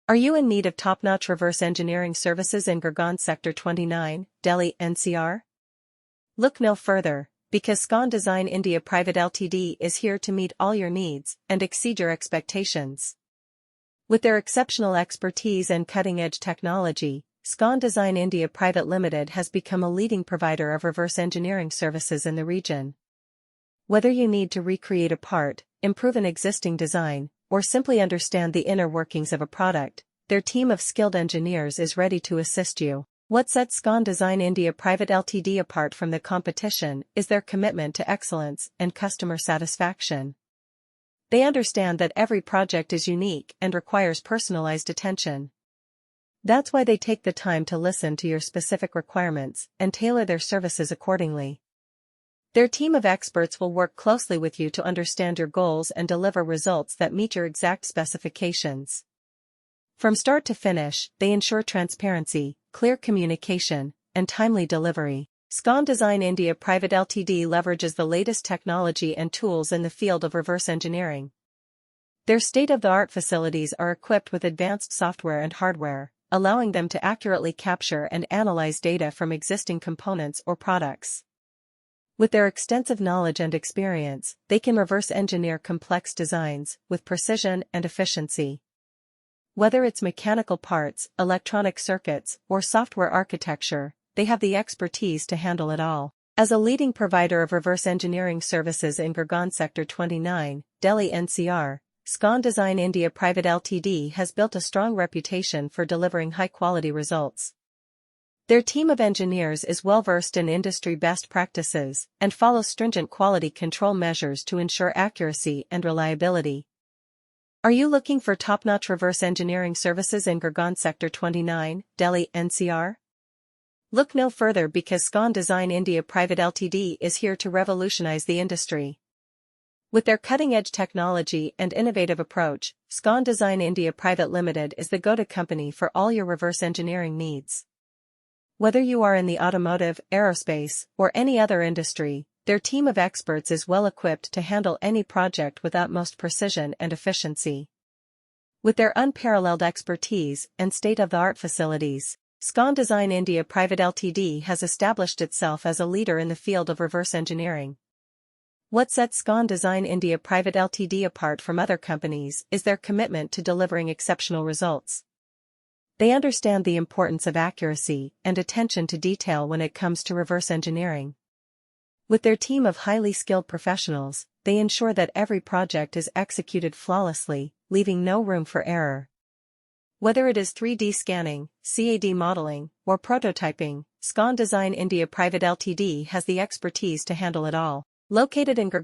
Are you in need of top-notch reverse engineering services in Gurgaon Sector 29, Delhi, NCR? Look no further, because Scon Design India Private Ltd is here to meet all your needs and exceed your expectations. With their exceptional expertise and cutting-edge technology, Scon Design India Private Limited has become a leading provider of reverse engineering services in the region. Whether you need to recreate a part, improve an existing design, or simply understand the inner workings of a product, their team of skilled engineers is ready to assist you. What sets Scon Design India Private Ltd apart from the competition is their commitment to excellence and customer satisfaction. They understand that every project is unique and requires personalized attention. That's why they take the time to listen to your specific requirements and tailor their services accordingly. Their team of experts will work closely with you to understand your goals and deliver results that meet your exact specifications. From start to finish, they ensure transparency, clear communication, and timely delivery. Scon Design India Private Ltd leverages the latest technology and tools in the field of reverse engineering. Their state-of-the-art facilities are equipped with advanced software and hardware, allowing them to accurately capture and analyze data from existing components or products. With their extensive knowledge and experience, they can reverse engineer complex designs with precision and efficiency. Whether it's mechanical parts, electronic circuits, or software architecture, they have the expertise to handle it all. As a leading provider of reverse engineering services in Gurgaon Sector 29, Delhi NCR, Scon Design India Private Ltd has built a strong reputation for delivering high-quality results. Their team of engineers is well-versed in industry best practices and follows stringent quality control measures to ensure accuracy and reliability. Are you looking for top-notch reverse engineering services in Gurgaon Sector 29, Delhi, NCR? Look no further because Scon Design India Private Ltd is here to revolutionize the industry. With their cutting-edge technology and innovative approach, Scon Design India Private Limited is the go-to company for all your reverse engineering needs. Whether you are in the automotive, aerospace, or any other industry, their team of experts is well equipped to handle any project with utmost precision and efficiency. With their unparalleled expertise and state-of-the-art facilities, Scon Design India Private Ltd has established itself as a leader in the field of reverse engineering. What sets Scon Design India Private Ltd apart from other companies is their commitment to delivering exceptional results. They understand the importance of accuracy and attention to detail when it comes to reverse engineering. With their team of highly skilled professionals, they ensure that every project is executed flawlessly, leaving no room for error. Whether it is 3D scanning, CAD modeling, or prototyping, Scon Design India Private Ltd has the expertise to handle it all. Located in Gurgaon